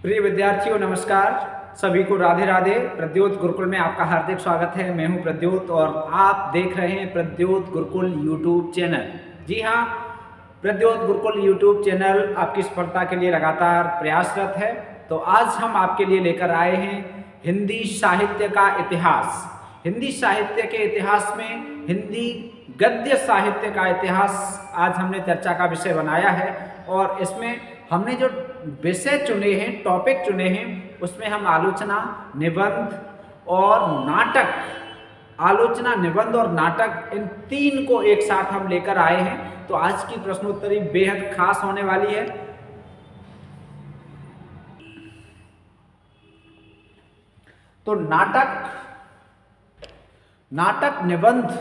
प्रिय विद्यार्थियों नमस्कार। सभी को राधे राधे। प्रद्योत गुरुकुल में आपका हार्दिक स्वागत है। मैं हूं प्रद्योत और आप देख रहे हैं प्रद्योत गुरुकुल यूट्यूब चैनल। जी हाँ, प्रद्योत गुरुकुल यूट्यूब चैनल आपकी सफलता के लिए लगातार प्रयासरत है। तो आज हम आपके लिए लेकर आए हैं हिंदी साहित्य का इतिहास। हिंदी साहित्य के इतिहास में हिंदी गद्य साहित्य का इतिहास आज हमने चर्चा का विषय बनाया है और इसमें हमने जो विषय चुने हैं, टॉपिक चुने हैं, उसमें हम आलोचना, निबंध और नाटक, आलोचना, निबंध और नाटक, इन तीन को एक साथ हम लेकर आए हैं। तो आज की प्रश्नोत्तरी बेहद खास होने वाली है। तो नाटक, निबंध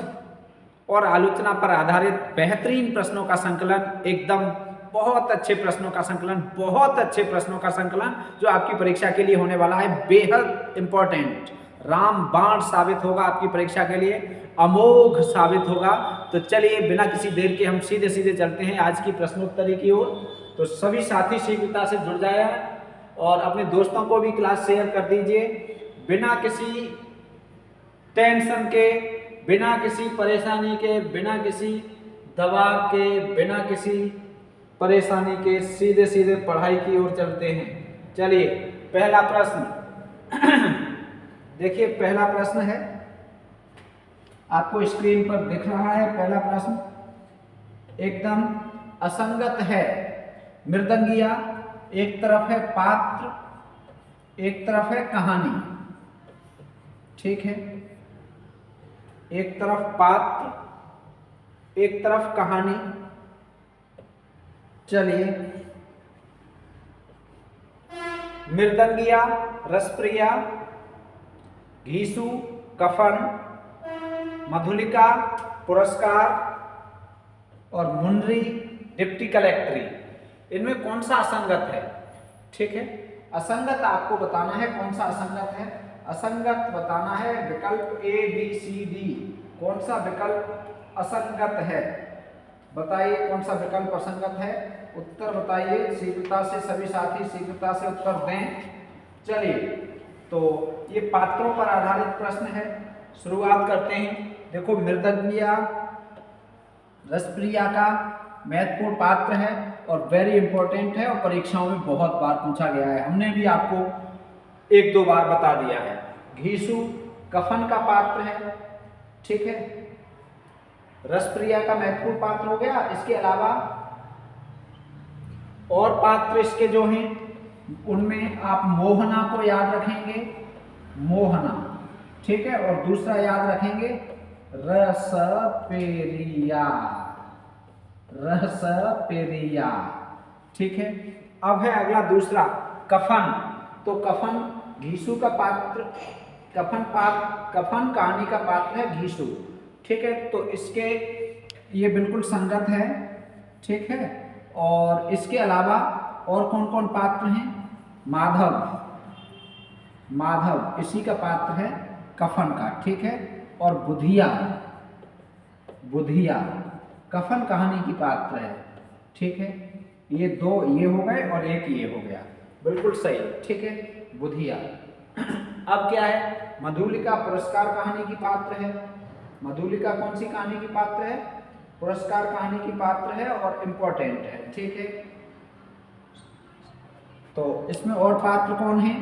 और आलोचना पर आधारित बेहतरीन प्रश्नों का संकलन, एकदम बहुत अच्छे प्रश्नों का संकलन, बहुत अच्छे प्रश्नों का संकलन जो आपकी परीक्षा के लिए होने वाला है। बेहद इंपॉर्टेंट, रामबाण साबित होगा आपकी परीक्षा के लिए, अमोघ साबित होगा। तो चलिए बिना किसी देर के हम सीधे सीधे चलते हैं आज की प्रश्नोत्तरी की ओर। तो सभी साथी शीघ्रता से जुड़ जाए और अपने दोस्तों को भी क्लास शेयर कर दीजिए। बिना किसी टेंशन के, बिना किसी परेशानी के, बिना किसी दबाव के, बिना किसी परेशानी के सीधे सीधे पढ़ाई की ओर चलते हैं। चलिए पहला प्रश्न देखिए, पहला प्रश्न है, आपको स्क्रीन पर दिख रहा है। पहला प्रश्न एकदम असंगत है। मृदंगिया, एक तरफ है पात्र, एक तरफ है कहानी। ठीक है, एक तरफ पात्र, एक तरफ कहानी। चलिए, मृदंगिया, रसप्रिया, घीसू, कफन, मधुलिका, पुरस्कार और मुनरी, डिप्टी कलेक्ट्री, इनमें कौन सा असंगत है? ठीक है, असंगत आपको बताना है। कौन सा असंगत है? असंगत बताना है विकल्प ए बी सी डी। कौन सा विकल्प असंगत है? बताइए कौन सा विकल्प असंगत है। उत्तर बताइए शीघ्रता से, सभी साथी शीघ्रता से उत्तर दें। चलिए, तो ये पात्रों पर आधारित प्रश्न है, शुरुआत करते हैं। देखो, मृदंगिया रसप्रिया का महत्वपूर्ण पात्र है और वेरी इंपॉर्टेंट है और परीक्षाओं में बहुत बार पूछा गया है। हमने भी आपको एक दो बार बता दिया है। घीसू कफन का पात्र है। ठीक है, रसप्रिया का महत्वपूर्ण पात्र हो गया। इसके अलावा और पात्र इसके जो हैं उनमें आप मोहना को याद रखेंगे, मोहना। ठीक है, और दूसरा याद रखेंगे रसपेरिया, रसपेरिया। ठीक है, अब है अगला दूसरा कफन। तो कफन घीसू का पात्र, कफन कहानी का पात्र है घीसू। ठीक है, तो इसके ये बिल्कुल संगत है। ठीक है, और इसके अलावा और कौन कौन पात्र हैं? माधव, माधव इसी का पात्र है कफन का। ठीक है, और बुधिया, बुधिया कफन कहानी की पात्र है। ठीक है, ये दो ये हो गए और एक ये हो गया, बिल्कुल सही। ठीक है, बुधिया। अब क्या है? मधुलिका पुरस्कार कहानी की पात्र है। मधुलिका कौन सी कहानी की पात्र है? पुरस्कार कहानी की पात्र है और इंपॉर्टेंट है। ठीक है, तो इसमें और पात्र कौन है?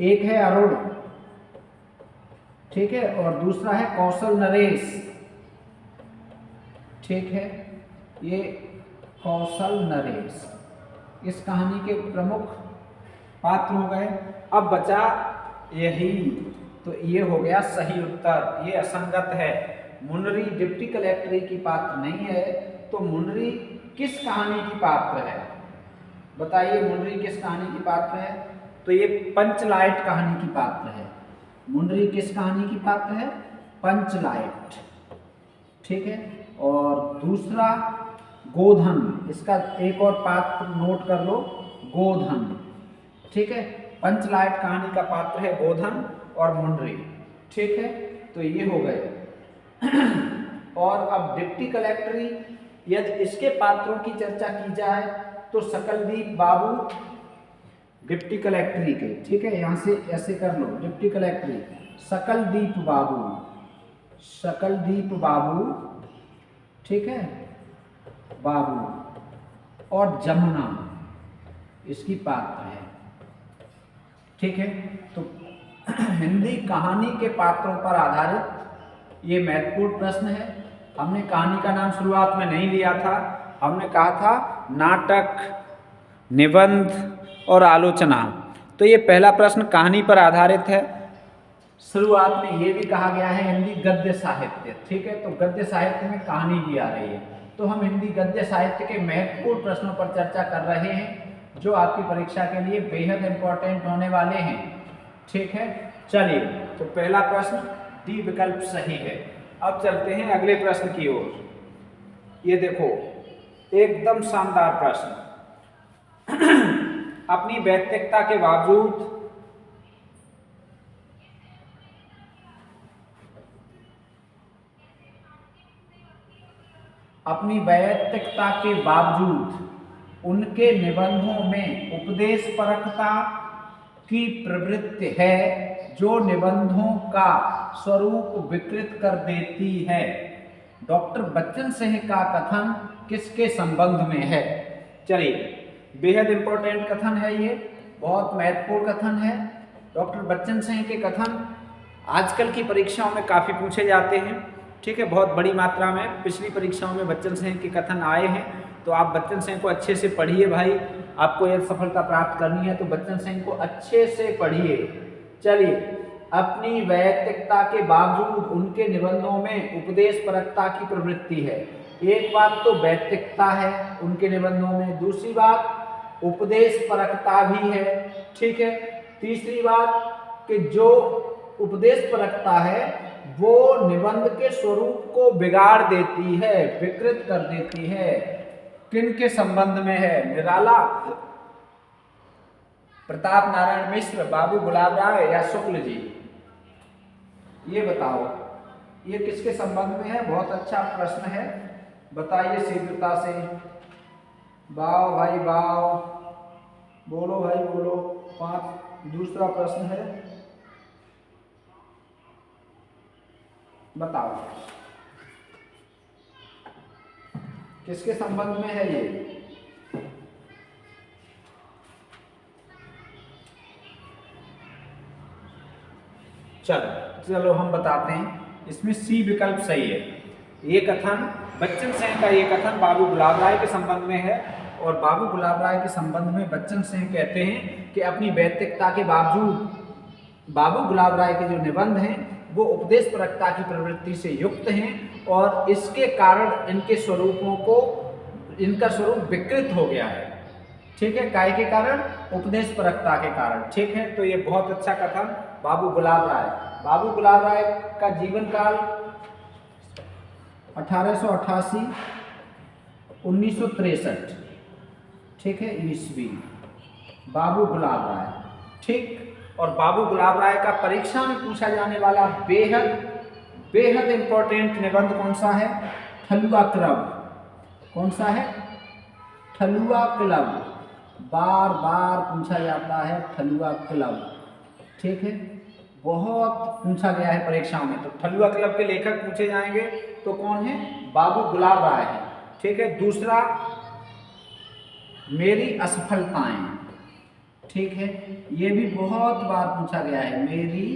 एक है अरुण। ठीक है, और दूसरा है कौशल नरेश। ठीक है, ये कौशल नरेश इस कहानी के प्रमुख पात्र हो गए। अब बचा यही, तो ये हो गया सही उत्तर। ये असंगत है। मुनरी डिप्टी कलेक्ट्री की पात्र नहीं है। तो मुनरी किस कहानी की पात्र है? बताइए, मुनरी किस कहानी की पात्र है? तो ये पंचलाइट कहानी की पात्र है। मुनरी किस कहानी की पात्र है? पंचलाइट। ठीक है, और दूसरा गोधन, इसका एक और पात्र नोट कर लो, गोधन। ठीक है, पंचलाइट कहानी का पात्र है गोधन और मुनरी। ठीक है, तो ये हो गए। और अब डिप्टी कलेक्ट्री, यदि इसके पात्रों की चर्चा की जाए तो सकलदीप बाबू, डिप्टी कलेक्ट्री के, ठीक है, यहाँ से ऐसे कर लो, डिप्टी कलेक्ट्री सकलदीप बाबू, सकलदीप बाबू, ठीक है, बाबू और जमुना इसकी पात्र है, ठीक है। तो हिंदी कहानी के पात्रों पर आधारित ये महत्वपूर्ण प्रश्न है। हमने कहानी का नाम शुरुआत में नहीं लिया था, हमने कहा था नाटक, निबंध और आलोचना। तो ये पहला प्रश्न कहानी पर आधारित है। शुरुआत में ये भी कहा गया है हिंदी गद्य साहित्य, ठीक है, तो गद्य साहित्य में कहानी भी आ रही है। तो हम हिंदी गद्य साहित्य के महत्वपूर्ण प्रश्नों पर चर्चा कर रहे हैं जो आपकी परीक्षा के लिए बेहद इंपॉर्टेंट होने वाले हैं, ठीक है। चलिए, तो पहला प्रश्न डी विकल्प सही है। अब चलते हैं अगले प्रश्न की ओर। ये देखो, एकदम शानदार प्रश्न। अपनी वैयक्तिकता के बावजूद उनके निबंधों में उपदेशपरकता की प्रवृत्ति है जो निबंधों का स्वरूप विकृत कर देती है। डॉक्टर बच्चन सिंह का कथन किसके संबंध में है? चलिए, बेहद इंपॉर्टेंट कथन है, ये बहुत महत्वपूर्ण कथन है। डॉक्टर बच्चन सिंह के कथन आजकल की परीक्षाओं में काफ़ी पूछे जाते हैं, ठीक है, बहुत बड़ी मात्रा में। पिछली परीक्षाओं में बच्चन सिंह के कथन आए हैं, तो आप बच्चन सिंह को अच्छे से पढ़िए भाई। आपको यदि सफलता प्राप्त करनी है तो बच्चन सिंह को अच्छे से पढ़िए। चलिए, अपनी वैयक्तिकता के बावजूद उनके निबंधों में उपदेशपरकता की प्रवृत्ति है। एक बात तो वैयक्तिकता है उनके निबंधों में, दूसरी बात उपदेशपरकता भी है, ठीक है। तीसरी बात कि जो उपदेशपरकता है वो निबंध के स्वरूप को बिगाड़ देती है, विकृत कर देती है। किन के संबंध में है? निराला, प्रताप नारायण मिश्र, बाबू गुलाब राय या शुक्ल जी? ये बताओ, ये किसके संबंध में है? बहुत अच्छा प्रश्न है, बताइए शीघ्रता से। वाव भाई वाव, बोलो भाई बोलो। 5 दूसरा प्रश्न है, बताओ किसके संबंध में है ये? चलो हम बताते हैं। इसमें सी विकल्प सही है। ये कथन बच्चन सिंह का, ये कथन बाबू गुलाब राय के संबंध में है। और बाबू गुलाब राय के संबंध में बच्चन सिंह कहते हैं कि अपनी वैयक्तिकता के बावजूद बाबू गुलाब राय के जो निबंध हैं वो उपदेशपरकता की प्रवृत्ति से युक्त हैं और इसके कारण इनके स्वरूपों को, इनका स्वरूप विकृत हो गया है, ठीक है। काय के कारण? उपदेशपरकता के कारण, ठीक है। तो ये बहुत अच्छा कथन बाबू गुलाब राय। बाबू गुलाब राय का जीवन काल 1888 1963, ठीक है, ईस्वी। बाबू गुलाब राय, ठीक। और बाबू गुलाब राय का परीक्षा में पूछा जाने वाला बेहद इंपॉर्टेंट निबंध कौन सा है? ठलुआ क्लब। कौन सा है? ठलुआ क्लब। बार बार पूछा जाता है ठलुआ क्लब, ठीक है, बहुत पूछा गया है परीक्षाओं में। तो ठलुआ क्लब के लेखक पूछे जाएंगे तो कौन है? बाबू गुलाब राय है, ठीक है। दूसरा, मेरी असफलताएं, ठीक है, ये भी बहुत बार पूछा गया है, मेरी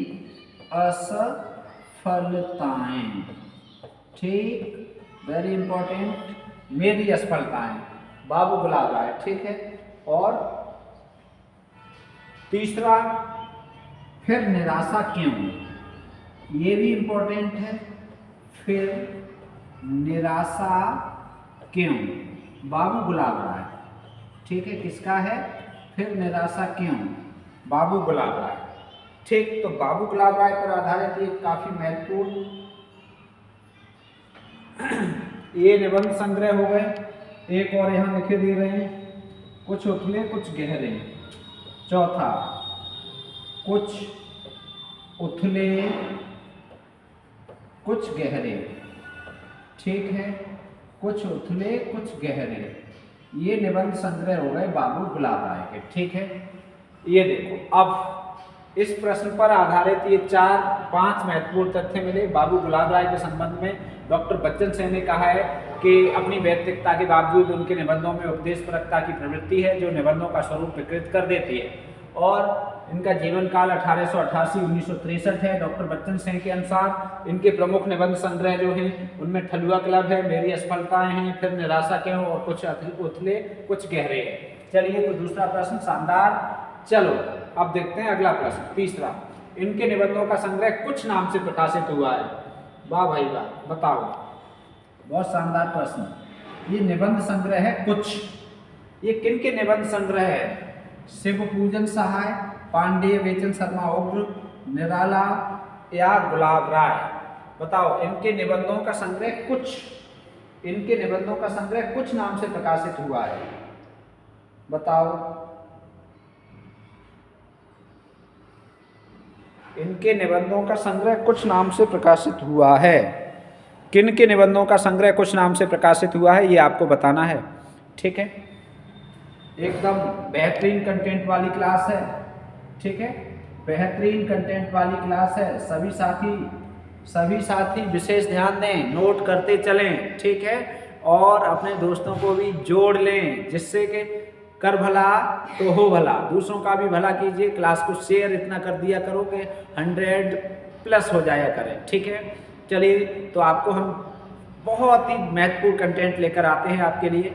असफलताएं, ठीक, वेरी इंपॉर्टेंट, मेरी असफलताएं, बाबू गुलाब राय, ठीक है। और तीसरा, फिर निराशा क्यों, ये भी इंपॉर्टेंट है, फिर निराशा क्यों, बाबू गुलाब राय, ठीक है। किसका है? फिर निराशा क्यों, बाबू गुलाब राय, ठीक। तो बाबू गुलाब राय पर आधारित ये काफी महत्वपूर्ण ये निबंध संग्रह हो गए। एक और यहाँ लिखे दे रहे हैं, कुछ उथले कुछ गहरे। चौथा, कुछ उथले कुछ गहरे, ठीक है, कुछ उथले कुछ गहरे। ये निबंध संग्रह हो गए बाबू गुलाब राय के, ठीक है। ये देखो, अब इस प्रश्न पर आधारित ये 4-5 महत्वपूर्ण तथ्य मिले। बाबू गुलाब राय के संबंध में डॉक्टर बच्चन सिंह ने कहा है कि अपनी वैयक्तिकता के बावजूद उनके निबंधों में उपदेशपरकता की प्रवृत्ति है जो निबंधों का स्वरूप विकृत कर देती है। और इनका जीवन काल 1888-1963 है। डॉक्टर बच्चन सिंह के अनुसार इनके प्रमुख निबंध संग्रह जो हैं उनमें ठलुआ क्लब है, मेरी असफलताएं हैं, फिर निराशा क्यों और कुछ उथले कुछ गहरे हैं। चलिए, तो दूसरा प्रश्न शानदार। चलो अब देखते हैं अगला प्रश्न, तीसरा। इनके निबंधों का संग्रह कुछ नाम से प्रकाशित हुआ है। वाह भाई वाह, बताओ, बहुत शानदार प्रश्न। ये निबंध संग्रह है कुछ। ये किन के निबंध संग्रह है? शिव पूजन सहाय, पांडेय बेचन शर्मा उग्र, निराला या गुलाब राय। बताओ, इनके निबंधों का संग्रह कुछ, इनके निबंधों का संग्रह कुछ नाम से प्रकाशित हुआ है। बताओ, इनके निबंधों का संग्रह कुछ नाम से प्रकाशित हुआ है। किन के निबंधों का संग्रह कुछ नाम से प्रकाशित हुआ है, ये आपको बताना है। ठीक है, एकदम बेहतरीन कंटेंट वाली क्लास है। ठीक है, बेहतरीन कंटेंट वाली क्लास है। सभी साथी विशेष ध्यान दें, नोट करते चलें। ठीक है, और अपने दोस्तों को भी जोड़ लें, जिससे कि कर भला तो हो भला, दूसरों का भी भला कीजिए। क्लास को शेयर इतना कर दिया करो कि 100+ हो जाया करें। ठीक है, चलिए, तो आपको हम बहुत ही महत्वपूर्ण कंटेंट लेकर आते हैं आपके लिए।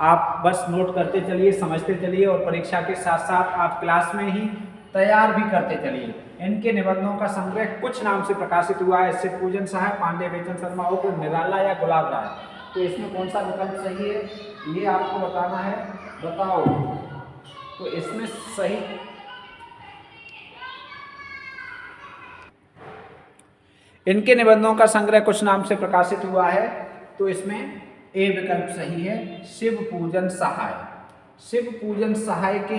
आप बस नोट करते चलिए, समझते चलिए, और परीक्षा के साथ साथ आप क्लास में ही तैयार भी करते चलिए। इनके निबंधों का संग्रह कुछ नाम से प्रकाशित हुआ है। शिव पूजन सहाय, पांडेय बेचन शर्मा उग्र, निराला या गुलाब राय। तो इसमें कौन सा विकल्प सही है, ये आपको बताना है। बताओ, तो इसमें सही इनके निबंधों का संग्रह कुछ नाम से प्रकाशित हुआ है, तो इसमें ए विकल्प सही है, शिव पूजन सहाय। शिव पूजन सहाय के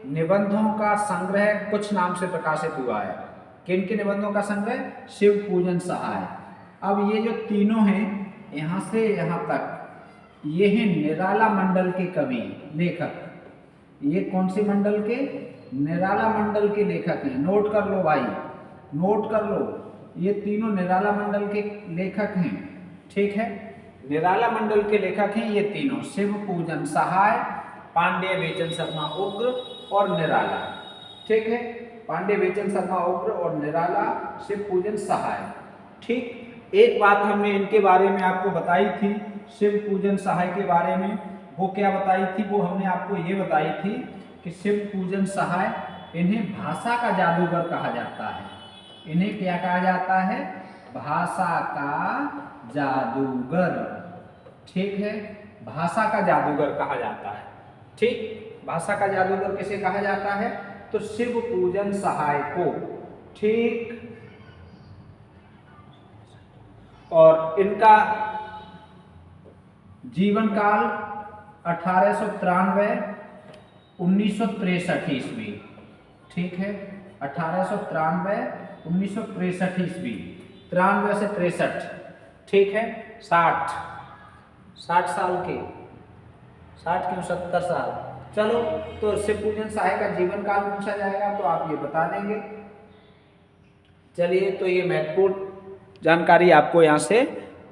निबंधों का संग्रह कुछ नाम से प्रकाशित हुआ है। किन के निबंधों का संग्रह? शिव पूजन सहाय। अब ये जो तीनों हैं, यहाँ से यहाँ तक, ये हैं निराला मंडल के कवि लेखक। ये कौन सी मंडल के? निराला मंडल के लेखक हैं। नोट कर लो भाई, नोट कर लो, ये तीनों निराला मंडल के लेखक हैं। ठीक है, निराला मंडल के लेखक हैं ये तीनों, शिव पूजन सहाय, पांडेय बेचन शर्मा उग्र और निराला। ठीक है, पांडेय बेचन शर्मा उग्र और निराला, शिव पूजन सहाय। ठीक, एक बात हमने इनके बारे में आपको बताई थी, शिव पूजन सहाय के बारे में। वो क्या बताई थी? वो हमने आपको ये बताई थी कि शिव पूजन सहाय, इन्हें भाषा का जादूगर कहा जाता है। इन्हें क्या कहा जाता है? भाषा का जादूगर। ठीक है, भाषा का जादूगर कहा जाता है। ठीक, भाषा का जादूगर किसे कहा जाता है? तो शिव पूजन सहाय को। ठीक, और इनका जीवन काल 1893 1963 ईस्वी। ठीक है, 1893 1963 ईस्वी, 93 से 63। ठीक है, 60 साल के, 60 क्यों 70 साल। चलो, तो शिव पूजन सहाय का जीवन काल पूछा जाएगा तो आप ये बता देंगे। चलिए, तो ये महत्वपूर्ण जानकारी आपको यहाँ से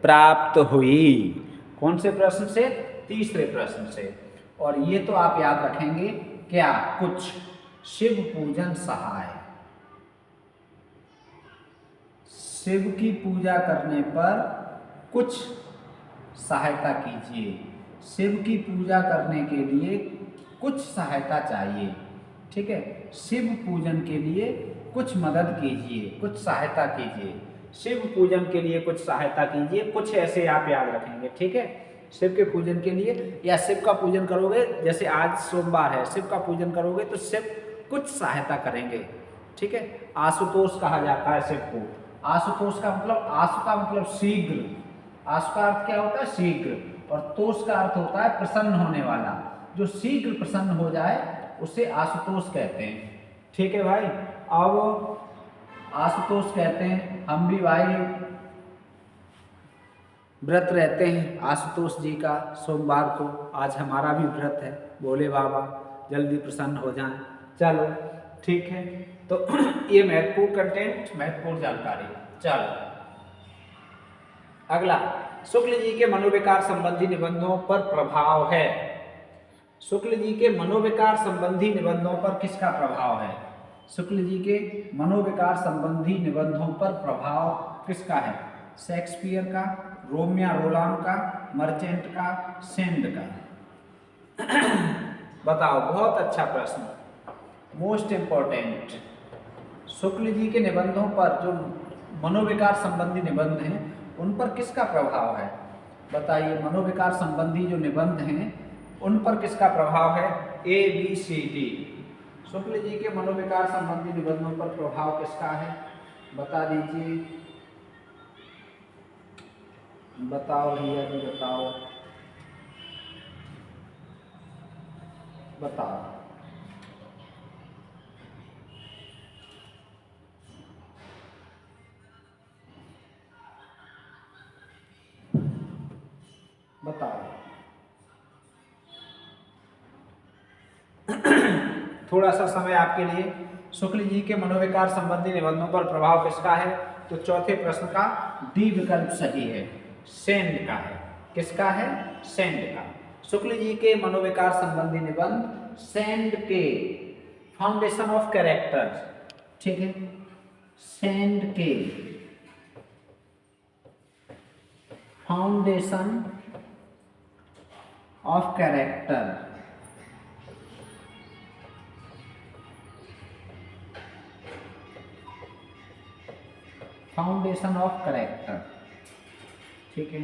प्राप्त हुई। कौन से प्रश्न से? तीसरे प्रश्न से। और ये तो आप याद रखेंगे क्या? कुछ। शिव पूजन सहाय, शिव की पूजा करने पर कुछ सहायता कीजिए। शिव की पूजा करने के लिए कुछ सहायता चाहिए। ठीक है, शिव पूजन के लिए कुछ मदद कीजिए, कुछ सहायता कीजिए। शिव पूजन के लिए कुछ सहायता कीजिए, कुछ ऐसे आप याद रखेंगे। ठीक है, शिव के पूजन के लिए, या शिव का पूजन करोगे, जैसे आज सोमवार है, शिव का पूजन करोगे तो शिव कुछ सहायता करेंगे। ठीक है, आशुतोष कहा जाता है शिव को। आशुतोष का मतलब, आशु का मतलब शीघ्र, आशु का अर्थ क्या होता है? शीघ्र, और तोष का अर्थ होता है प्रसन्न होने वाला। जो शीघ्र प्रसन्न हो जाए उसे आशुतोष कहते हैं। ठीक है भाई, अब आशुतोष कहते हैं। हम भी भाई व्रत रहते हैं आशुतोष जी का सोमवार को। आज हमारा भी व्रत है, भोले बाबा जल्दी प्रसन्न हो जाएं। चलो ठीक है, तो ये महत्वपूर्ण कंटेंट, महत्वपूर्ण जानकारी। चलो अगला, शुक्ल जी के मनोविकार संबंधी निबंधों पर प्रभाव है। शुक्ल जी के मनोविकार संबंधी निबंधों पर किसका प्रभाव है? शुक्ल जी के मनोविकार संबंधी निबंधों पर प्रभाव किसका है? शेक्सपियर का, रोमियो रोलाम का, मर्चेंट का, सेंड का? बताओ, बहुत अच्छा प्रश्न, मोस्ट इंपॉर्टेंट। शुक्ल जी के निबंधों पर, जो मनोविकार संबंधी निबंध हैं, उन पर किसका प्रभाव है? बताइए, मनोविकार संबंधी जो निबंध हैं उन पर किसका प्रभाव है? ABCD। शुक्ल जी के मनोविकार संबंधी निबंधों पर प्रभाव किसका है? बता दीजिए, बताओ भैया जी, बताओ बताओ। बताओ थोड़ा सा समय आपके लिए। शुक्ल जी के मनोविकार संबंधी निबंधों पर प्रभाव किसका है? तो चौथे प्रश्न का डी विकल्प सही है, सेंड का है। किसका है? सेंड का। शुक्ल जी के मनोविकार संबंधी निबंध सेंड के फाउंडेशन ऑफ कैरेक्टर, ठीक है, सेंड के foundation of character, foundation of character, ठीक है,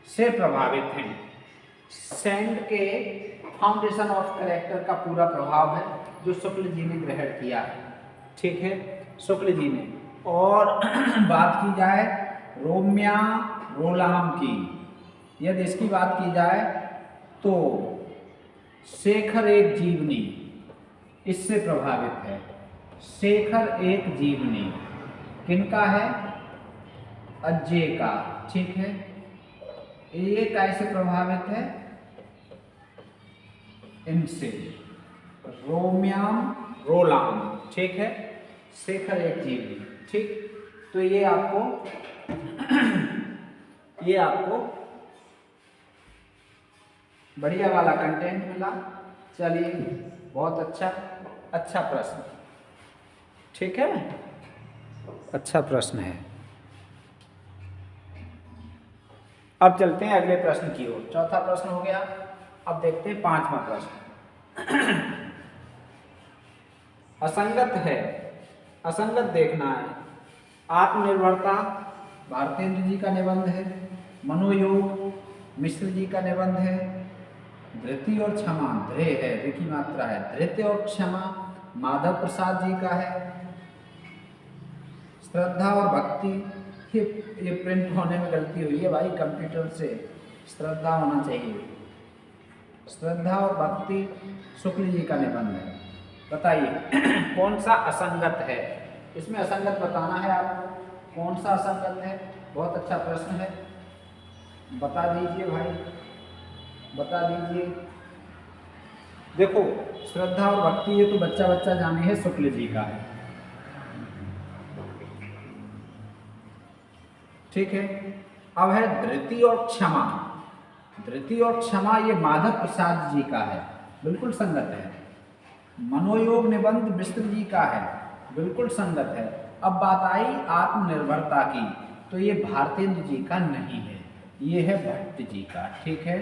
से प्रभावित हैं। सेंड के फाउंडेशन ऑफ कैरेक्टर का पूरा प्रभाव है जो शुक्ल जी ने ग्रहण किया है, ठीक है, शुक्ल जी ने। और बात की जाए रोमियो रोलाम की, यदि इसकी बात की जाए तो शेखर एक जीवनी इससे प्रभावित है। शेखर एक जीवनी किनका है? अज्जे का, ठीक है। ये कैसे प्रभावित है? इनसे, रोमियो रोलाम, ठीक है, शेखर एक जीवनी, ठीक। तो ये आपको बढ़िया वाला कंटेंट मिला। चलिए, बहुत अच्छा प्रश्न, ठीक है, अच्छा प्रश्न है। अब चलते हैं अगले प्रश्न की ओर। चौथा प्रश्न हो गया, अब देखते हैं पांचवा प्रश्न। असंगत है, असंगत देखना है। आत्मनिर्भरता भारतेंद्र जी का निबंध है, मनोयोग मिश्र जी का निबंध है, धृति और क्षमा, धृ है, ऋ की मात्रा है, धृति और क्षमा माधव प्रसाद जी का है, श्रद्धा और भक्ति, ये प्रिंट होने में गलती हुई है भाई, कंप्यूटर से श्रद्धा होना चाहिए, श्रद्धा और भक्ति शुक्ल जी का निबंध है। बताइए कौन सा असंगत है? इसमें असंगत बताना है आपको, कौन सा असंगत है? बहुत अच्छा प्रश्न है, बता दीजिए भाई, बता दीजिए। देखो, श्रद्धा और भक्ति ये तो बच्चा बच्चा जाने है, शुक्ल जी का है, ठीक है। अब है धृति और क्षमा, धृति और क्षमा ये माधव प्रसाद जी का है, बिल्कुल संगत है। मनोयोग निबंध मिश्र जी का है, बिल्कुल संगत है। अब बात आई आत्मनिर्भरता की, तो ये भारतेंद्र जी का नहीं है, ये है भट्ट जी का, ठीक है,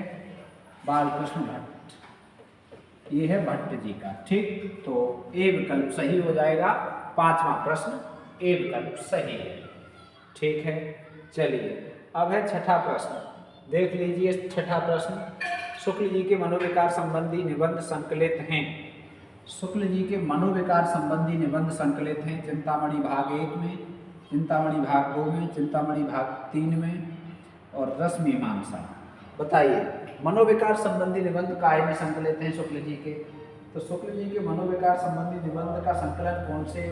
बालकृष्ण भट्ट, ये है भट्ट जी का, ठीक। तो ए विकल्प सही हो जाएगा, पांचवा प्रश्न ए विकल्प सही है, ठीक है। चलिए, अब है छठा प्रश्न, देख लीजिए छठा प्रश्न। शुक्ल जी के मनोविकार संबंधी निबंध संकलित हैं। शुक्ल जी के मनोविकार संबंधी निबंध संकलित हैं चिंतामणि भाग 1 में, चिंतामणि भाग 2 में, चिंतामणि भाग 3 में और रस मीमांसा। बताइए मनोविकार संबंधी निबंध काय में संकलित हैं शुक्ल जी के? तो शुक्ल जी के मनोविकार संबंधी निबंध का संकलन कौन से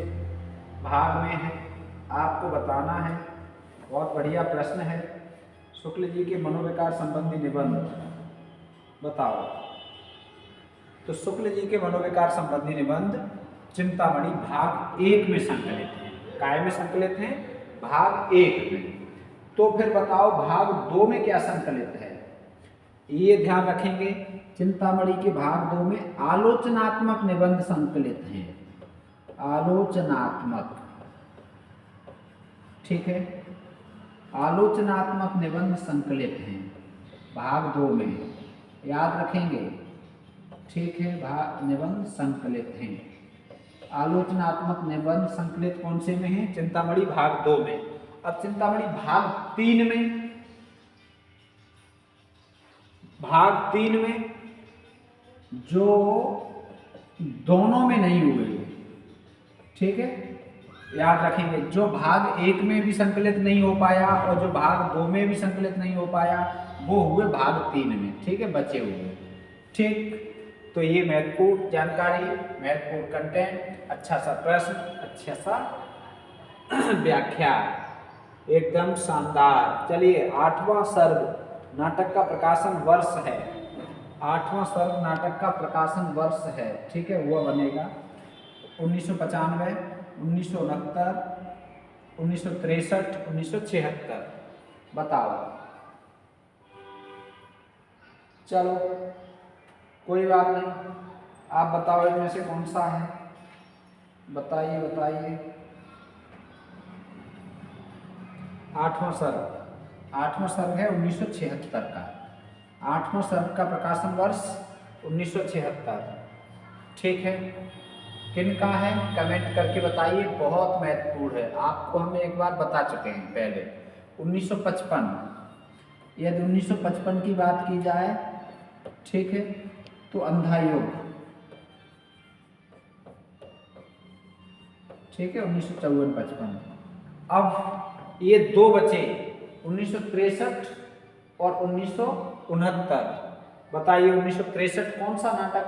भाग में है आपको बताना है। बहुत बढ़िया प्रश्न है। शुक्ल जी के मनोविकार संबंधी निबंध बताओ। तो शुक्ल जी के मनोविकार संबंधी निबंध चिंतामणि भाग 1 में संकलित हैं। काय में संकलित हैं? भाग 1 में। तो फिर बताओ भाग 2 में क्या संकलित है? ये ध्यान रखेंगे, चिंतामणि के भाग 2 में आलोचनात्मक निबंध संकलित हैं। आलोचनात्मक, ठीक है, आलोचनात्मक निबंध संकलित हैं भाग 2 में, याद रखेंगे, ठीक है। भाग निबंध संकलित हैं, आलोचनात्मक निबंध संकलित कौन से में है? चिंतामणि भाग 2 में। अब चिंतामणि भाग 3 में, भाग 3 में जो दोनों में नहीं हुए, ठीक है, याद रखेंगे, जो भाग 1 में भी संकलित नहीं हो पाया और जो भाग 2 में भी संकलित नहीं हो पाया वो हुए भाग 3 में, ठीक है, बचे हुए, ठीक। तो ये महत्वपूर्ण जानकारी, महत्वपूर्ण कंटेंट, अच्छा सा प्रश्न, अच्छा सा व्याख्या, एकदम शानदार। चलिए, 8वां सर्ग नाटक का प्रकाशन वर्ष है, 8वां सर्ग नाटक का प्रकाशन वर्ष है, ठीक है, वो बनेगा 1995, 1969, 1963, 1976। बताओ, चलो कोई बात नहीं, आप बताओ इनमें से कौन सा है, बताइए बताइए। 8वां सर्ग है 1976 का, 8वां सर्ग का प्रकाशन वर्ष 1976, ठीक है। किन का है? कमेंट करके बताइए, बहुत महत्वपूर्ण है, आपको हम एक बार बता चुके हैं पहले। 1955, यदि 1955 की बात की जाए, ठीक है, तो अंधा युग, ठीक है, 1954-55। अब ये दो बचे, 1963 और 1969। बताइए 1963 कौन सा नाटक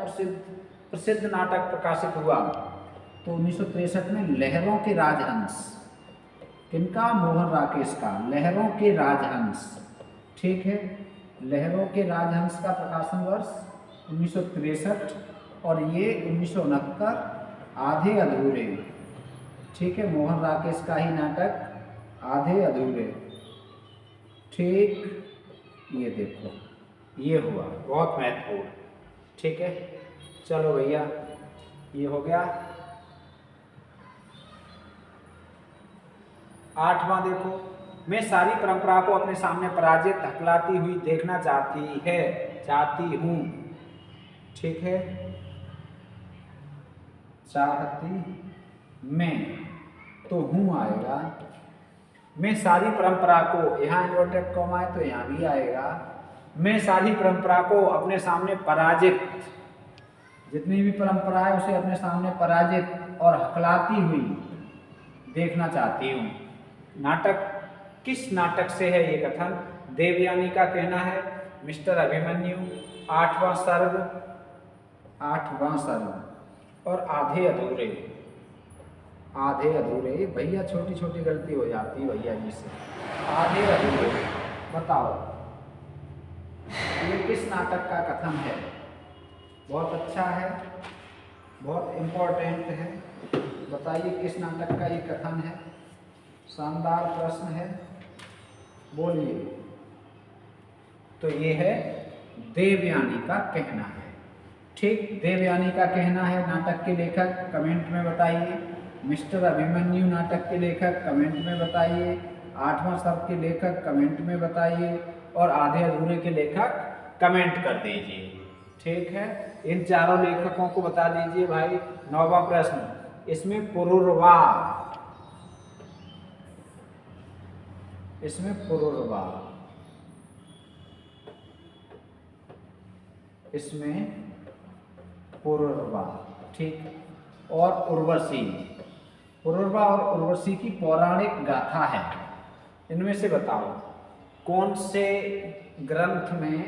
प्रसिद्ध नाटक प्रकाशित हुआ? तो 1963 में लहरों के राजहंस, किनका? मोहन राकेश का, लहरों के राजहंस, ठीक है, लहरों के राजहंस का प्रकाशन वर्ष 1963 और ये 1969, आधे अधूरे, ठीक है, मोहन राकेश का ही नाटक आधे अधूरे, ठीक। ये देखो, ये हुआ, बहुत महत्वपूर्ण, ठीक है। चलो भैया, ये हो गया। 8वां देखो, मैं सारी परंपरा को अपने सामने पराजित हकलाती हुई देखना चाहती हूँ, ठीक है, चाहती मैं, तो हूँ आएगा। मैं सारी परंपरा को, यहाँ इन्वर्टेड कॉमा है तो यहाँ भी आएगा। मैं सारी परंपरा को अपने सामने पराजित, जितनी भी परंपरा है उसे अपने सामने पराजित और हकलाती हुई देखना चाहती हूँ। नाटक, किस नाटक से है ये कथन? देवयानी का कहना है मिस्टर अभिमन्यु, 8वां सर्ग और आधे अधूरे, भैया छोटी छोटी गलती हो जाती है भैया जी से, आधे अधूरे। बताओ ये किस नाटक का कथन है? बहुत अच्छा है, बहुत इम्पोर्टेंट है, बताइए किस नाटक का ये कथन है? शानदार प्रश्न है, बोलिए। तो ये है देवयानी का कहना है, ठीक, देवयानी का कहना है। नाटक के लेखक कमेंट में बताइए। मिस्टर अभिमन्यु नाटक के लेखक कमेंट में बताइए। 8वां सर्ग के लेखक कमेंट में बताइए और आधे अधूरे के लेखक कमेंट कर दीजिए, ठीक है। इन चारों लेखकों को बता दीजिए भाई। 9वां प्रश्न, इसमें पुरुरवा, ठीक, और उर्वशी, पुरुरवा और उर्वशी की पौराणिक गाथा है। इनमें से बताओ कौन से ग्रंथ में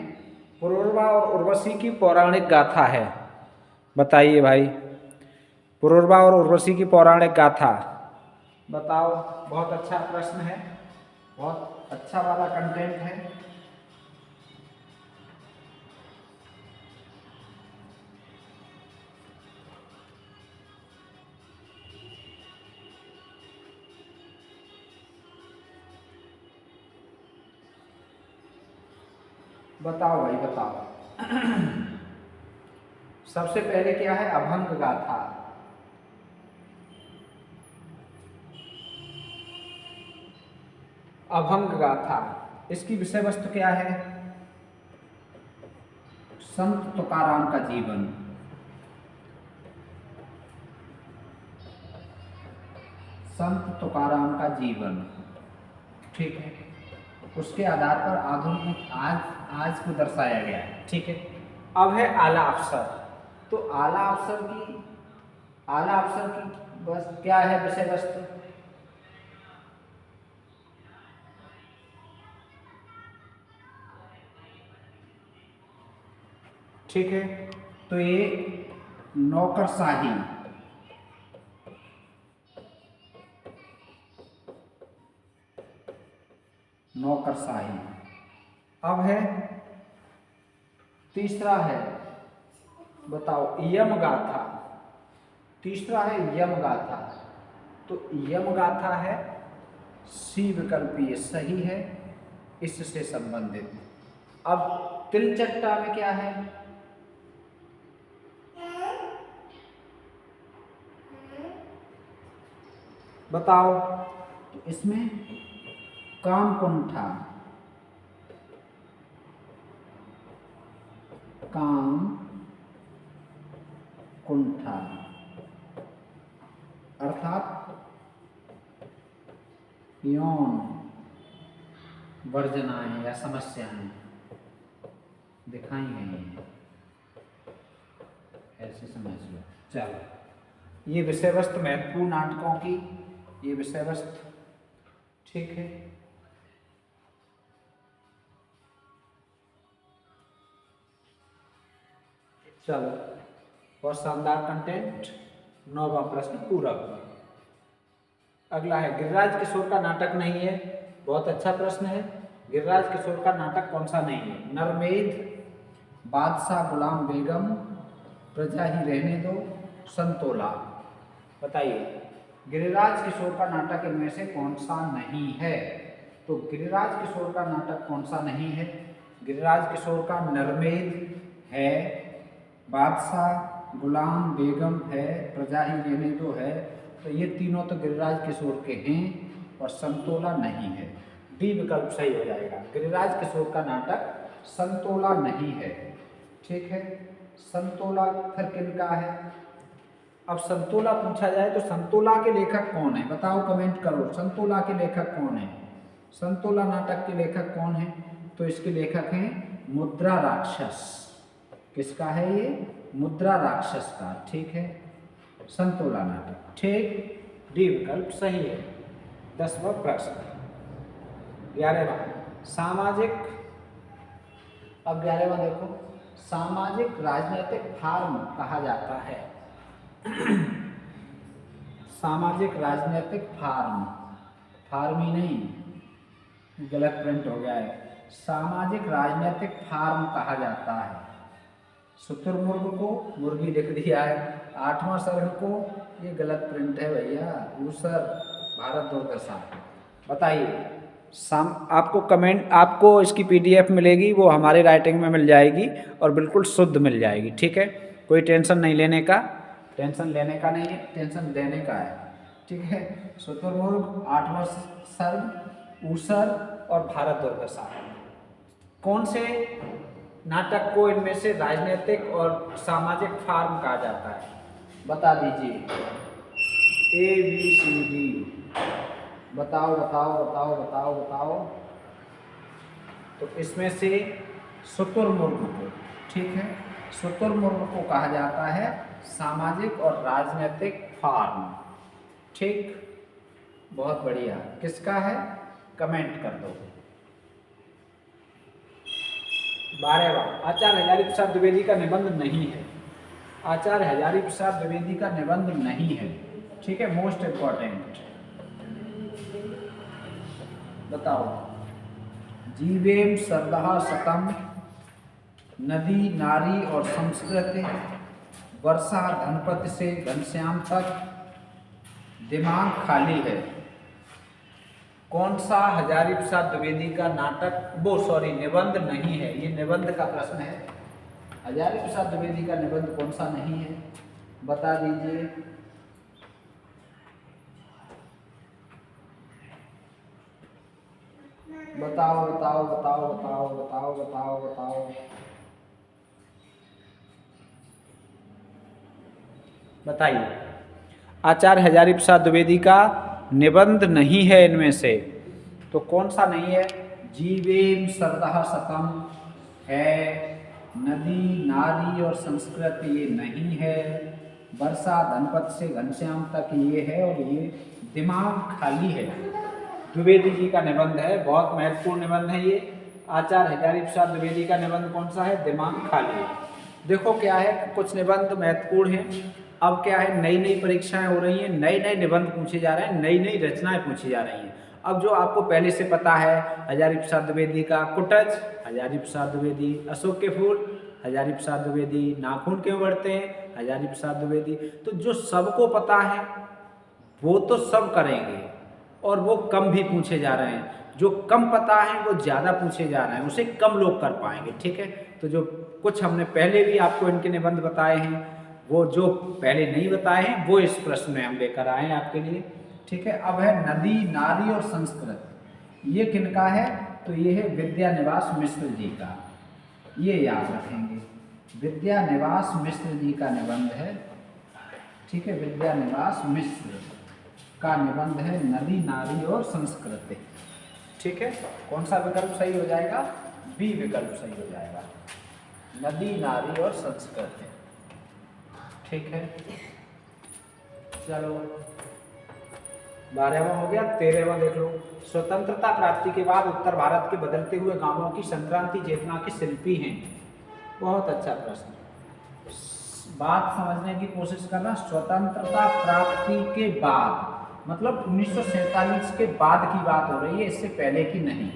पुरुरवा और उर्वशी की पौराणिक गाथा है? बताइए भाई, पुरुरवा और उर्वशी की पौराणिक गाथा बताओ। बहुत अच्छा प्रश्न है, बहुत अच्छा वाला कंटेंट है। बताओ भाई बताओ। सबसे पहले क्या है? अभंग गाथा। अभंग गाथा, इसकी विषय वस्तु क्या है? संत तुकाराम का जीवन। संत तुकाराम का जीवन, ठीक है। उसके आधार पर आधुनिक आज को दर्शाया गया है, ठीक है। अब है आला अफसर। तो आला अफसर की बस क्या है विषय वस्तु? ठीक है, तो ये नौकरशाही, नौकरशाही। अब है तीसरा है, बताओ, यम गाथा। तीसरा है यम गाथा। तो यम गाथा है, सी विकल्प ये सही है, इससे संबंधित। अब तिलचट्टा में क्या है? बताओ। तो इसमें कामकुंठा, काम कुंठा अर्थात यौन वर्जनाएं या समस्याएं दिखाई गई हैं, ऐसे समझ लो। चलो, ये विषय वस्तु महत्वपूर्ण नाटकों की, ये विषय वस्तु, ठीक है। चलो, बहुत शानदार कंटेंट। 9वां प्रश्न पूरा हुआ। अगला है, गिरिराज किशोर का नाटक नहीं है। बहुत अच्छा प्रश्न है। गिरिराज किशोर का नाटक कौन सा नहीं है? नरमेध, बादशाह गुलाम बेगम, प्रजा ही रहने दो, संतोला। बताइए, गिरिराज किशोर का नाटक इनमें से कौन सा नहीं है? तो गिरिराज किशोर का नाटक कौन सा नहीं है? गिरिराज किशोर का नरमेध है, बादशाह गुलाम बेगम है, प्रजा ही रहने दो है। तो ये तीनों तो गिरिराज किशोर के हैं, और संतोला नहीं है। डी विकल्प सही हो जाएगा। गिरिराज किशोर का नाटक संतोला नहीं है, ठीक है। संतोला फिर किनका है? अब संतोला पूछा जाए तो संतोला के लेखक कौन है? बताओ, कमेंट करो, संतोला के लेखक कौन है? संतोला नाटक के लेखक कौन है? तो इसके लेखक हैं मुद्रा राक्षस। किसका है ये? मुद्रा राक्षस का, ठीक है। संतोला नाटक, ठीक। डी विकल्प सही है। 10वां प्रश्न। 11वां, सामाजिक। अब 11वां देखो, सामाजिक राजनीतिक फार्म कहा जाता है। सामाजिक राजनीतिक फार्म, फार्म ही नहीं, गलत प्रिंट हो गया है। सामाजिक राजनीतिक फार्म कहा जाता है। शुतुरमुर्ग को मुर्गी लिख दिया है। 8वां सर्ग को, ये गलत प्रिंट है भैया, ऊसर, भारत दूरदर्शन। बताइए, आपको कमेंट, आपको इसकी PDF मिलेगी, वो हमारे राइटिंग में मिल जाएगी और बिल्कुल शुद्ध मिल जाएगी, ठीक है। कोई टेंशन नहीं लेने का, टेंशन लेने का नहीं है, टेंशन देने का है, ठीक है। शुतुरमुर्ग, 8वां सर्ग, ऊसर और भारत दूरदर्शन। कौन से नाटक को इनमें से राजनीतिक और सामाजिक फार्म कहा जाता है? बता दीजिए। ABCD, बताओ बताओ बताओ बताओ बताओ। तो इसमें से शुतुरमुर्ग को, ठीक है, शुतुरमुर्ग को कहा जाता है सामाजिक और राजनीतिक फार्म, ठीक। बहुत बढ़िया। किसका है? कमेंट कर दो। 12वां, आचार्य हजारी प्रसाद द्विवेदी का निबंध नहीं है। आचार्य हजारी प्रसाद द्विवेदी का निबंध नहीं है, ठीक है। मोस्ट इंपॉर्टेंट, बताओ। जीवेम श्रद्धा शतम, नदी नारी और संस्कृति, वर्षा धनपति से घनश्याम तक, दिमाग खाली है। कौन सा हजारी प्रसाद द्विवेदी का नाटक निबंध नहीं है? ये निबंध का प्रश्न है। हजारी प्रसाद द्विवेदी का निबंध कौन सा नहीं है, बता दीजिए। बताओ बताओ बताओ बताओ बताओ बताओ बताओ। बताइए। आचार्य हजारी प्रसाद द्विवेदी का निबंध नहीं है इनमें से, तो कौन सा नहीं है? जीवेम शरदः शतम है, नदी नारी और संस्कृत ये नहीं है, वर्षा धनपत से घनश्याम तक ये है, और ये दिमाग खाली है। द्विवेदी जी का निबंध है, बहुत महत्वपूर्ण निबंध है ये। आचार्य हजारी प्रसाद द्विवेदी का निबंध कौन सा है? दिमाग खाली है। देखो क्या है, कुछ निबंध महत्वपूर्ण हैं। अब क्या है, नई नई परीक्षाएं हो रही हैं, नए नए निबंध पूछे जा रहे हैं, नई नई रचनाएं पूछी जा रही हैं। अब जो आपको पहले से पता है, हजारी प्रसाद द्विवेदी का कुटज, हजारी प्रसाद द्विवेदी अशोक के फूल, हजारी प्रसाद द्विवेदी नाखून क्यों बढ़ते हैं, हजारी प्रसाद द्विवेदी, तो जो सबको पता है वो तो सब करेंगे, और वो कम भी पूछे जा रहे हैं। जो कम पता है वो ज़्यादा पूछे जा रहे हैं, उसे कम लोग कर पाएंगे। ठीक है, तो जो कुछ हमने पहले भी आपको इनके निबंध बताए हैं, वो जो पहले नहीं बताए हैं वो इस प्रश्न में हम लेकर आए हैं आपके लिए। ठीक है, अब है नदी नारी और संस्कृत, ये किनका है? तो ये है विद्यानिवास मिश्र जी का, ये याद रखेंगे। विद्यानिवास मिश्र जी का निबंध है। ठीक है, विद्यानिवास मिश्र का निबंध है नदी नारी और संस्कृति। ठीक है, कौन सा विकल्प सही हो जाएगा? बी विकल्प सही हो जाएगा, नदी नारी और संस्कृति। ठीक है, चलो 12वां हो गया। 13वां देख लो। स्वतंत्रता प्राप्ति के बाद उत्तर भारत के बदलते हुए गांवों की संक्रांति चेतना के शिल्पी हैं। बहुत अच्छा प्रश्न, बात समझने की कोशिश करना। स्वतंत्रता प्राप्ति के बाद मतलब 1947 के बाद की बात हो रही है, इससे पहले की नहीं।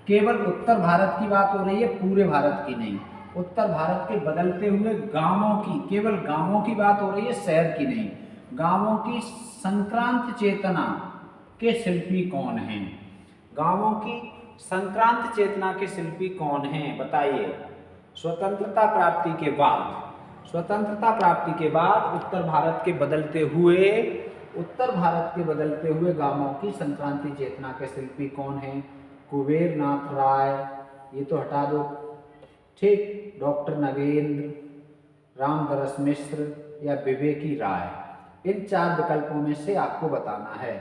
केवल उत्तर भारत की बात हो रही है, पूरे भारत की नहीं। उत्तर भारत के बदलते हुए गांवों की, केवल गांवों की बात हो रही है, शहर की नहीं। गांवों की संक्रांत चेतना के शिल्पी कौन हैं? गांवों की संक्रांत चेतना के शिल्पी कौन हैं, बताइए। स्वतंत्रता प्राप्ति के बाद, स्वतंत्रता प्राप्ति के बाद उत्तर भारत के बदलते हुए गांवों की संक्रांति चेतना के शिल्पी कौन हैं? कुबेर नाथ राय, ये तो हटा दो। ठीक, डॉक्टर नगेंद्र, रामदरस मिश्र या विवेकी राय। इन 4 विकल्पों में से आपको बताना है,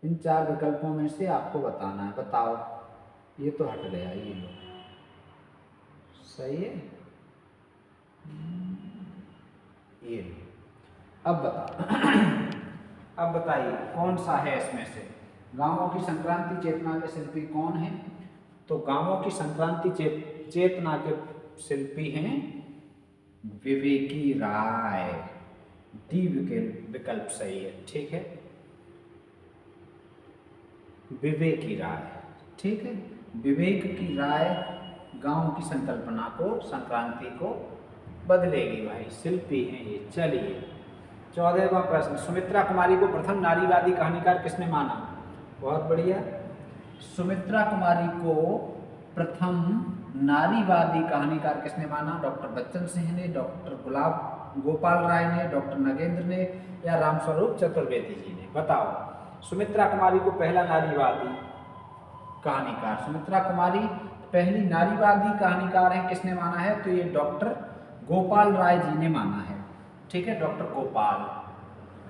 इन 4 विकल्पों में से आपको बताना है। बताओ, ये तो हट गया, ये लो, सही है, ये लो। अब बताओ अब बताइए कौन सा है इसमें से? गांवों की संक्रांति चेतना के शिल्पी कौन है? तो गांवों की संक्रांति चेतना के शिल्पी हैं विवेकी राय। डी विकल्प सही है। ठीक है, विवेकी राय। ठीक है, विवेक की राय गांव की संकल्पना को, संक्रांति को बदलेगी भाई, शिल्पी हैं ये। चलिए 14वां प्रश्न, सुमित्रा कुमारी को प्रथम नारीवादी कहानीकार किसने माना? बहुत बढ़िया। सुमित्रा कुमारी को प्रथम नारीवादी कहानीकार किसने माना? डॉक्टर बच्चन सिंह ने, डॉक्टर गोपाल राय ने, डॉक्टर नगेंद्र ने या रामस्वरूप चतुर्वेदी जी ने? बताओ, सुमित्रा कुमारी को पहला नारीवादी कहानीकार, सुमित्रा कुमारी पहली नारीवादी कहानीकार है, किसने माना है? तो ये डॉक्टर गोपाल राय जी ने माना है। ठीक है, डॉक्टर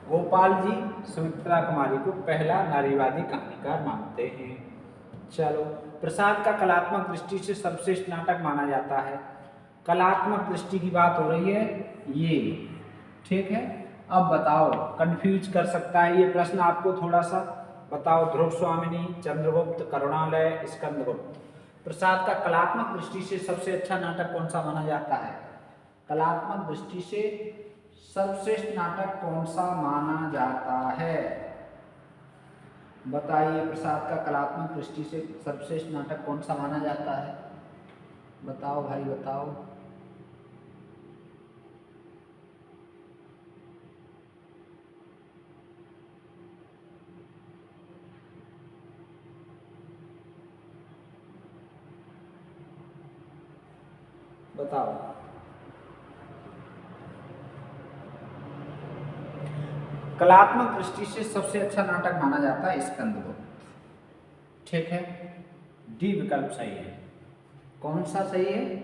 गोपाल जी सुमित्रा कुमारी को पहला नारीवादी कहानीकार मानते हैं। चलो, प्रसाद का कलात्मक दृष्टि से सर्वश्रेष्ठ नाटक माना जाता है। कलात्मक दृष्टि की बात हो रही है ये। ठीक है, अब बताओ, कंफ्यूज कर सकता है ये प्रश्न आपको थोड़ा सा। बताओ, ध्रुव स्वामिनी, चंद्रगुप्त, करुणालय, स्कंदगुप्त। प्रसाद का कलात्मक दृष्टि से सबसे अच्छा नाटक कौन सा माना जाता है? कलात्मक दृष्टि से सर्वश्रेष्ठ नाटक कौन सा माना जाता है? बताइए, प्रसाद का कलात्मक दृष्टि से सर्वश्रेष्ठ नाटक कौन सा माना जाता है? बताओ भाई, बताओ। बताओ। कलात्मक दृष्टि से सबसे अच्छा नाटक माना जाता है स्कंदगुप्त। ठीक है, डी विकल्प सही है। कौन सा सही है?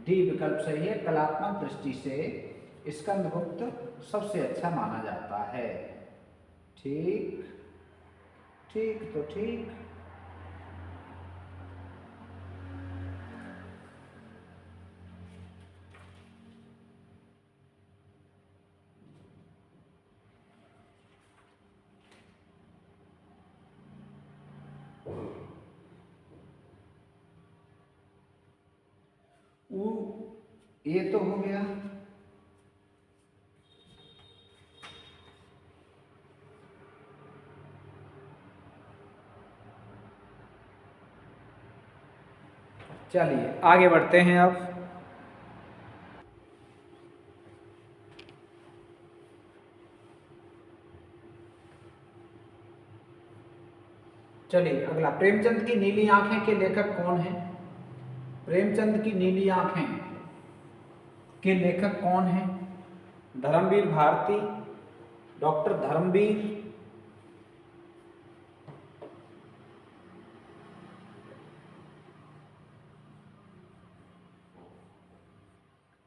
डी विकल्प सही है। कलात्मक दृष्टि से स्कंदगुप्त सबसे अच्छा माना जाता है। ठीक ठीक तो ठीक। ये तो हो गया। चलिए आगे बढ़ते हैं अब। चलिए अगला, प्रेमचंद की नीली आंखें के लेखक कौन हैं? प्रेमचंद की नीली आंखें के लेखक कौन हैं? Dharmveer Bharti, doctor Dharmveer,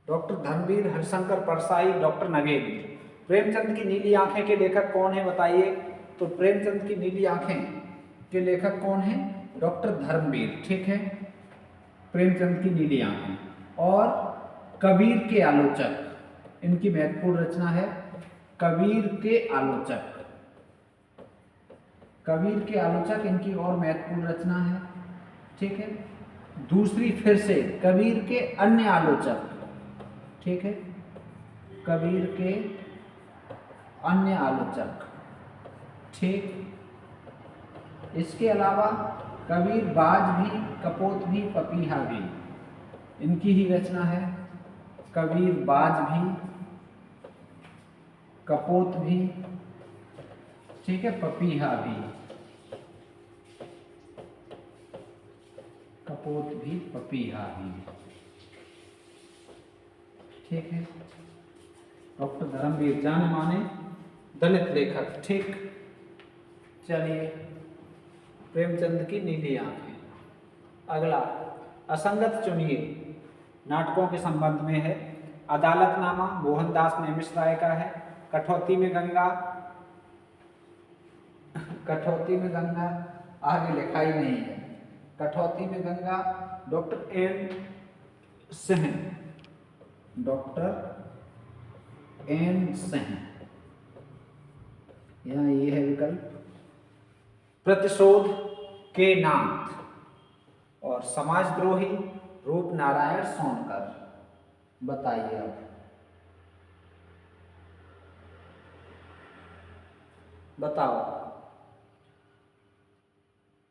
doctor Dharmveer, Harishankar Parsai, doctor Nagendra. Premchand की नीली आंखें के लेखक कौन है बताइए? तो प्रेमचंद की नीली आंखें के लेखक कौन है? डॉक्टर धर्मवीर। ठीक है, प्रेमचंद की नीली आंखें। और कबीर के आलोचक, इनकी महत्वपूर्ण रचना है कबीर के आलोचक। कबीर के आलोचक इनकी और महत्वपूर्ण रचना है। ठीक है, दूसरी फिर से कबीर के अन्य आलोचक। ठीक है, कबीर के अन्य आलोचक। ठीक, इसके अलावा कबीर बाज भी, कपोत भी, पपीहा भी, इनकी ही रचना है। कबीर बाज भी, कपोत भी, ठीक है, पपीहा भी, कपोत भी, पपीहा भी। ठीक है, डॉक्टर धर्मवीर जाने माने दलित लेखक। ठीक, चलिए प्रेमचंद की नीली आंखें। अगला, असंगत चुनिए नाटकों के संबंध में है। अदालतनामा मोहनदास नेमिष-राय का है। कठौती में गंगा, कठौती में गंगा आगे लिखा ही नहीं है। कठौती में Ganga doctor N Singh, doctor N Singh, यहाँ ये है विकल्प। प्रतिशोध के नाथ और समाजद्रोही रूपनारायण सोनकर। बताइए अब, बताओ।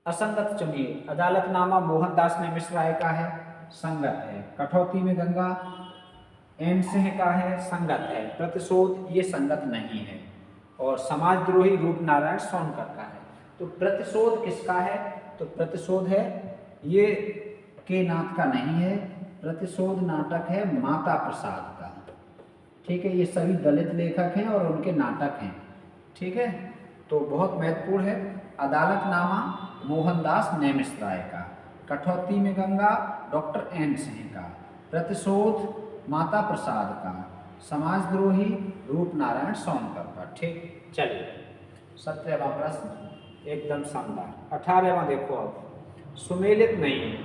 असंगत चुनिए। अदालतनामा मोहनदास नेमिष-राय का है, संगत है। कठौती में गंगा एन सिंह का है, संगत है। प्रतिशोध ये संगत नहीं है। और समाजद्रोही रूपनारायण सोनकर का है। तो प्रतिशोध किसका है? तो प्रतिशोध है ये के नाथ का नहीं है। प्रतिशोध नाटक है माता प्रसाद का। ठीक है, ये सभी दलित लेखक हैं और उनके नाटक हैं। ठीक है, तो बहुत महत्वपूर्ण है। अदालतनामा मोहनदास नेमिष-राय का, कठौती में गंगा डॉक्टर एन सिंह का, प्रतिशोध माता प्रसाद का, समाजद्रोही रूपनारायण सोनकर का। ठीक, चलिए 17वां प्रश्न एकदम शानदार। 18वां देखो अब, सुमेलित नहीं है।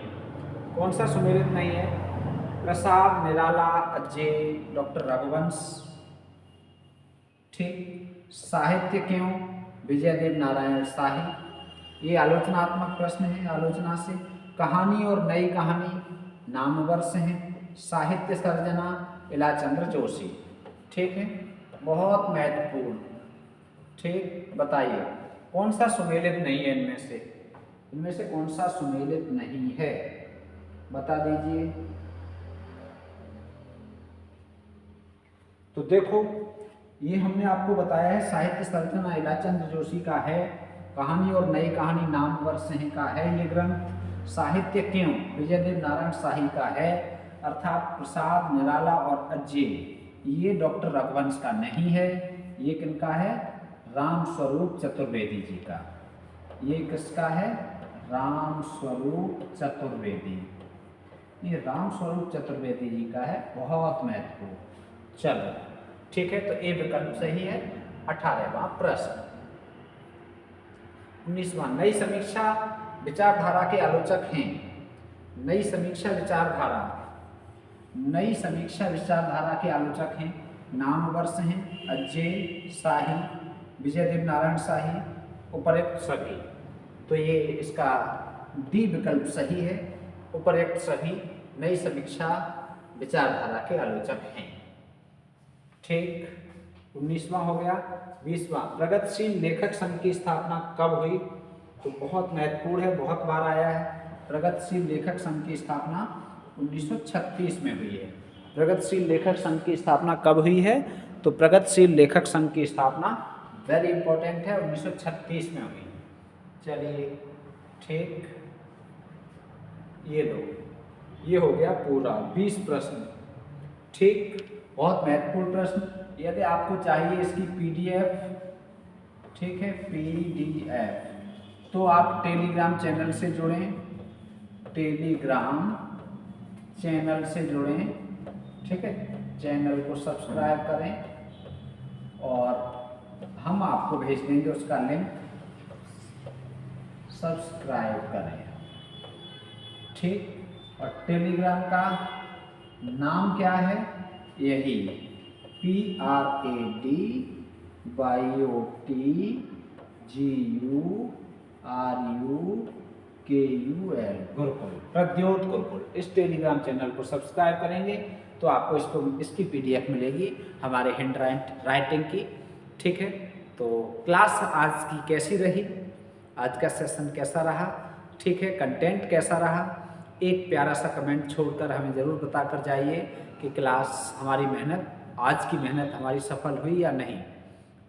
कौन सा सुमेलित नहीं है? प्रसाद, निराला, अजय, डॉक्टर रघुवंश। ठीक, साहित्य क्यों विजयदेव नारायण शाही। ये आलोचनात्मक प्रश्न है। आलोचना से कहानी और नई कहानी नामवर्ष हैं। साहित्य सर्जना इलाचंद्र जोशी। ठीक है, बहुत महत्वपूर्ण। ठीक, बताइए कौन सा सुमेलित नहीं है इनमें से? इनमें से कौन सा सुमेलित नहीं है बता दीजिए। तो देखो, ये हमने आपको बताया है साहित्य सर्जना इलाचंद्र जोशी का है। कहानी और नई कहानी नामवर सिंह का है ये ग्रंथ। साहित्य क्यों विजयदेव नारायण शाही का है। अर्थात प्रसाद, निराला और अज्ञे ये डॉक्टर रघुवंश का नहीं है, ये किनका है? राम स्वरूप चतुर्वेदी जी का। ये किसका है? राम स्वरूप चतुर्वेदी। ये राम स्वरूप चतुर्वेदी जी का है, बहुत महत्वपूर्ण। चलो ठीक है, तो ए विकल्प सही है। 18वां प्रश्न। 19वां, नई समीक्षा विचारधारा के आलोचक हैं। नई समीक्षा विचारधारा, नई समीक्षा विचारधारा के आलोचक हैं, नाम वर्ष हैं अज्ञे, शाही, विजय देव नारायण शाही, उपरोक्त सभी। तो ये इसका डी विकल्प सही है, उपरोक्त सभी नई समीक्षा विचारधारा के आलोचक हैं। ठीक, 19वां हो गया। 20वां, प्रगतिशील लेखक संघ की स्थापना कब हुई? तो बहुत महत्वपूर्ण है, बहुत बार आया है। प्रगतिशील लेखक संघ की स्थापना 1936 में हुई है। प्रगतिशील लेखक संघ की स्थापना कब हुई है? तो प्रगतिशील लेखक संघ की स्थापना वेरी इंपॉर्टेंट है, 1936 में हुई। चलिए ठीक, ये लो, ये हो गया पूरा 20 प्रश्न। ठीक, बहुत महत्वपूर्ण प्रश्न। यदि आपको चाहिए इसकी पीडीएफ, ठीक है, पीडीएफ, तो आप टेलीग्राम चैनल से जुड़ें, टेलीग्राम चैनल से जुड़ें, ठीक है, चैनल को सब्सक्राइब करें और हम आपको भेज देंगे उसका लिंक, सब्सक्राइब करें। ठीक, और टेलीग्राम का नाम क्या है? यही PRADYOTGURUKUL, गुरुकुल, प्रद्योत गुरुकुल। इस टेलीग्राम चैनल को सब्सक्राइब करेंगे तो आपको इसकी पीडीएफ मिलेगी हमारे हैंड राइटिंग की। ठीक है, तो क्लास आज की कैसी रही? आज का सेशन कैसा रहा? ठीक है, कंटेंट कैसा रहा? एक प्यारा सा कमेंट छोड़कर हमें ज़रूर बताकर जाइए कि क्लास, हमारी मेहनत, आज की मेहनत हमारी सफल हुई या नहीं।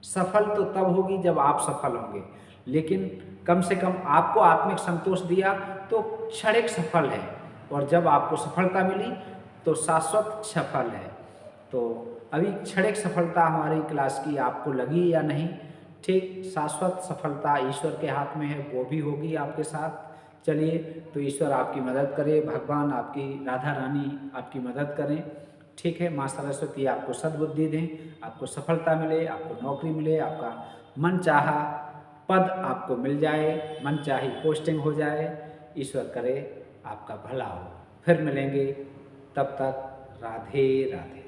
सफल तो तब होगी जब आप सफल होंगे, लेकिन कम से कम आपको आत्मिक संतोष दिया तो क्षणिक सफल है, और जब आपको सफलता मिली तो शाश्वत सफल है। तो अभी क्षणिक सफलता हमारी क्लास की आपको लगी या नहीं? ठीक, शाश्वत सफलता ईश्वर के हाथ में है, वो भी होगी आपके साथ। चलिए, तो ईश्वर आपकी मदद करे, भगवान आपकी, राधा रानी आपकी मदद करें। ठीक है, माँ सरस्वती आपको सद्बुद्धि दें, आपको सफलता मिले, आपको नौकरी मिले, आपका मन चाहा पद आपको मिल जाए, मन चाही पोस्टिंग हो जाए। ईश्वर करे आपका भला हो। फिर मिलेंगे, तब तक राधे राधे।